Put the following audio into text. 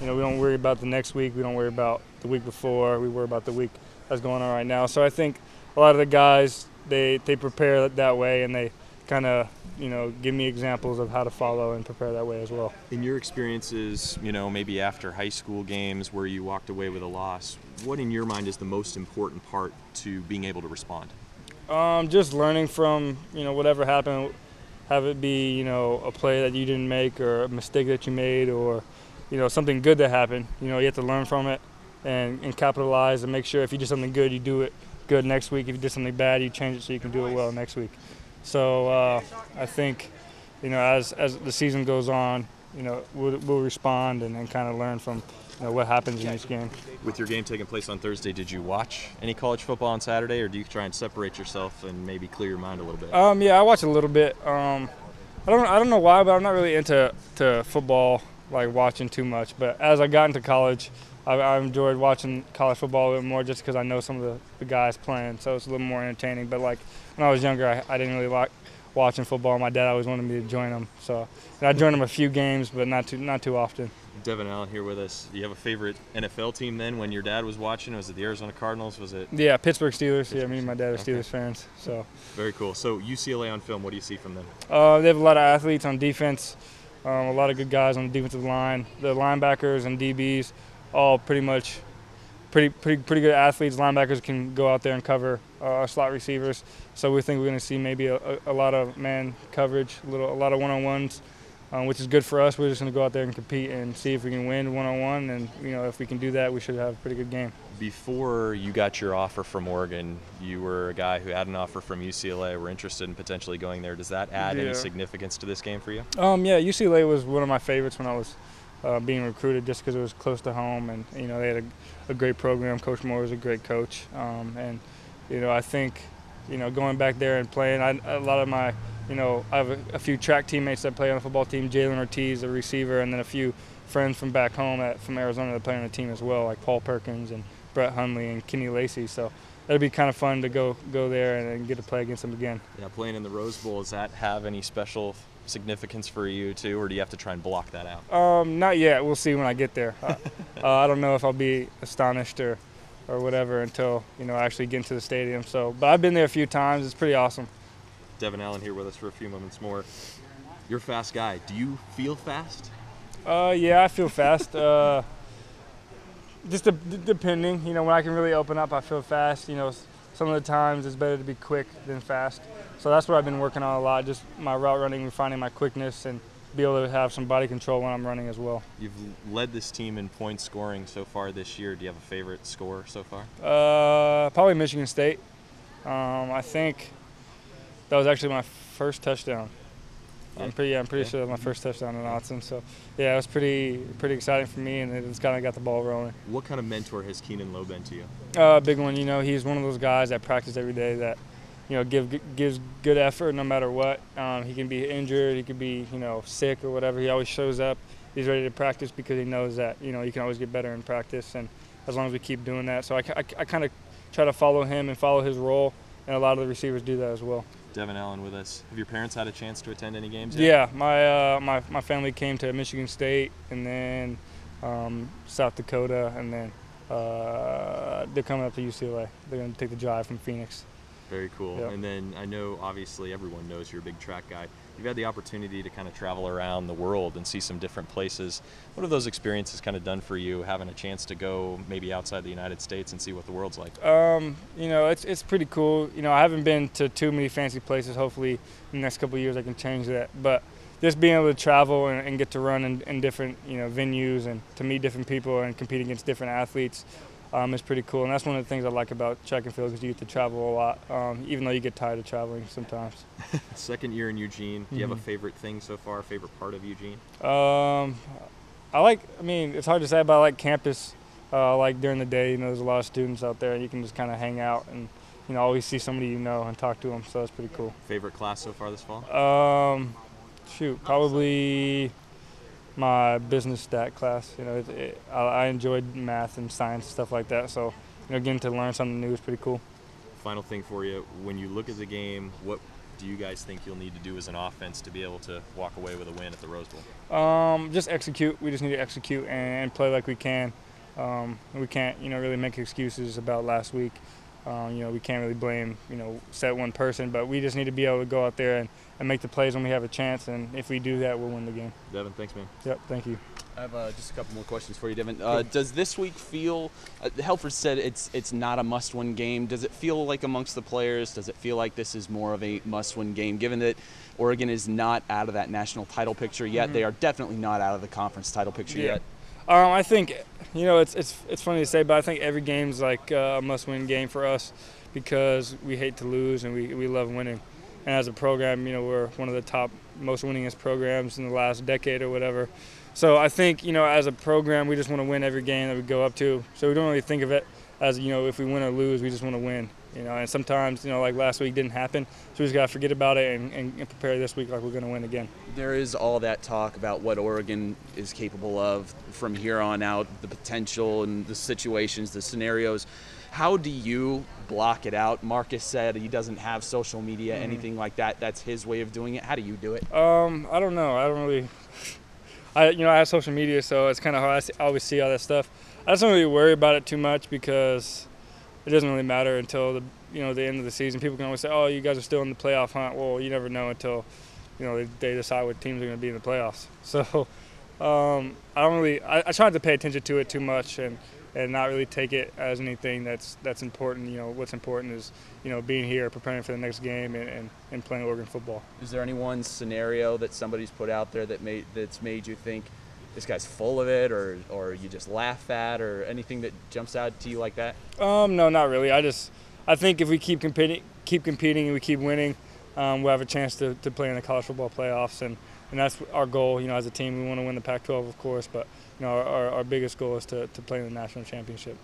we don't worry about the next week. We don't worry about the week before. We worry about the week that's going on right now. So I think a lot of the guys, they prepare that way, and they kind of, give me examples of how to follow and prepare that way as well. In your experiences, maybe after high school games where you walked away with a loss, what in your mind is the most important part to being able to respond? Just learning from, whatever happened, have it be, a play that you didn't make or a mistake that you made or, something good that happened. You have to learn from it and capitalize and make sure if you do something good, you do it good next week. If you did something bad, you change it so you can do it well next week. So I think, as the season goes on, we'll respond and kind of learn from what happens in each game. With your game taking place on Thursday, did you watch any college football on Saturday, or do you try and separate yourself and maybe clear your mind a little bit? Yeah, I watch a little bit. I don't know why, but I'm not really into football, like watching too much. But as I got into college, I enjoyed watching college football a little more just because I know some of the guys playing, so it's a little more entertaining. But like when I was younger, I didn't really like watching football. My dad always wanted me to join him, so I joined him a few games, but not too often. Devon Allen here with us. Do you have a favorite NFL team then when your dad was watching? Was it the Arizona Cardinals? Was it? Yeah, Pittsburgh Steelers. Yeah, me and my dad are Steelers fans. So. Very cool. So UCLA on film, what do you see from them? They have a lot of athletes on defense, a lot of good guys on the defensive line. The linebackers and DBs, all pretty good athletes. Linebackers can go out there and cover slot receivers. So we think we're going to see maybe a lot of man coverage, a lot of one-on-ones. Which is good for us. We're just going to go out there and compete and see if we can win one-on-one. And, if we can do that, we should have a pretty good game. Before you got your offer from Oregon, you were a guy who had an offer from UCLA, were interested in potentially going there. Does that add any significance to this game for you? Yeah, UCLA was one of my favorites when I was being recruited just because it was close to home. And, they had a great program. Coach Moore was a great coach. And, I think, going back there and playing, a lot of my I have a few track teammates that play on the football team, Jalen Ortiz, a receiver, and then a few friends from back home from Arizona that play on the team as well, like Paul Perkins and Brett Hundley and Kenny Lacy. So it'll be kind of fun to go there and get to play against them again. Yeah, playing in the Rose Bowl, does that have any special significance for you too, or do you have to try and block that out? Not yet. We'll see when I get there. I don't know if I'll be astonished or whatever until I actually get into the stadium. So, but I've been there a few times. It's pretty awesome. Devon Allen here with us for a few moments more. You're a fast guy. Do you feel fast? Yeah, I feel fast. Just depending. When I can really open up, I feel fast. Some of the times it's better to be quick than fast. So that's what I've been working on a lot, just my route running, refining my quickness, and be able to have some body control when I'm running as well. You've led this team in point scoring so far this year. Do you have a favorite score so far? Probably Michigan State. I think that was actually my first touchdown. I'm pretty sure that was my first touchdown in Autzen. So, yeah, it was pretty exciting for me, and it's kind of got the ball rolling. What kind of mentor has Keenan Lowe been to you? Big one. He's one of those guys that practice every day that, gives good effort no matter what. He can be injured, he could be, sick or whatever. He always shows up. He's ready to practice because he knows that, you can always get better in practice, and as long as we keep doing that. So I kind of try to follow him and follow his role, and a lot of the receivers do that as well. Devon Allen with us. Have your parents had a chance to attend any games yet? Yeah, my family came to Michigan State and then South Dakota, and then they're coming up to UCLA. They're going to take the drive from Phoenix. Very cool. Yep. And then I know, obviously, everyone knows you're a big track guy. You've had the opportunity to kind of travel around the world and see some different places. What have those experiences kind of done for you, having a chance to go maybe outside the United States and see what the world's like? It's pretty cool. I haven't been to too many fancy places. Hopefully in the next couple of years I can change that. But just being able to travel and get to run in different venues and to meet different people and compete against different athletes is pretty cool. And that's one of the things I like about track and field, because you get to travel a lot, even though you get tired of traveling sometimes. Second year in Eugene. Do you have a favorite thing so far, favorite part of Eugene? It's hard to say, but I like campus. Like during the day, there's a lot of students out there, and you can just kind of hang out and, always see somebody and talk to them, so that's pretty cool. Favorite class so far this fall? Probably my business stat class. I enjoyed math and science, stuff like that, so, getting to learn something new is pretty cool. Final thing for you, when you look at the game, what do you guys think you'll need to do as an offense to be able to walk away with a win at the Rose Bowl? Just execute. We just need to execute and play like we can. We can't, really make excuses about last week. We can't really blame, set one person, but we just need to be able to go out there and make the plays when we have a chance, and if we do that, we'll win the game. Devon, thanks, man. Yep, thank you. I have just a couple more questions for you, Devon. Does this week feel, Helford said it's not a must-win game. Does it feel like amongst the players, does it feel like this is more of a must-win game, given that Oregon is not out of that national title picture yet? They are definitely not out of the conference title picture yet. I think, it's funny to say, but I think every game's like a must-win game for us because we hate to lose and we love winning. And as a program, we're one of the top most winningest programs in the last decade or whatever. So I think, as a program, we just want to win every game that we go up to. So we don't really think of it as, if we win or lose, we just want to win. And sometimes, like last week didn't happen. So we just got to forget about it and prepare this week like we're going to win again. There is all that talk about what Oregon is capable of from here on out, the potential and the situations, the scenarios. How do you block it out? Marcus said he doesn't have social media, anything like that. That's his way of doing it. How do you do it? I don't know. I don't really – I have social media, so it's kind of hard. I always see all that stuff. I just don't really worry about it too much because it doesn't really matter until the end of the season. People can always say, "Oh, you guys are still in the playoff hunt." Well, you never know until they decide what teams are going to be in the playoffs. So I don't really. I try not to pay attention to it too much and not really take it as anything that's important. What's important is being here, preparing for the next game, and playing Oregon football. Is there any one scenario that somebody's put out there that's made you think this guy's full of it, or you just laugh at, or anything that jumps out to you like that? No, not really. I think if we keep competing and we keep winning, we'll have a chance to play in the college football playoffs, and that's our goal. As a team, we want to win the Pac-12, of course, but our biggest goal is to play in the national championship.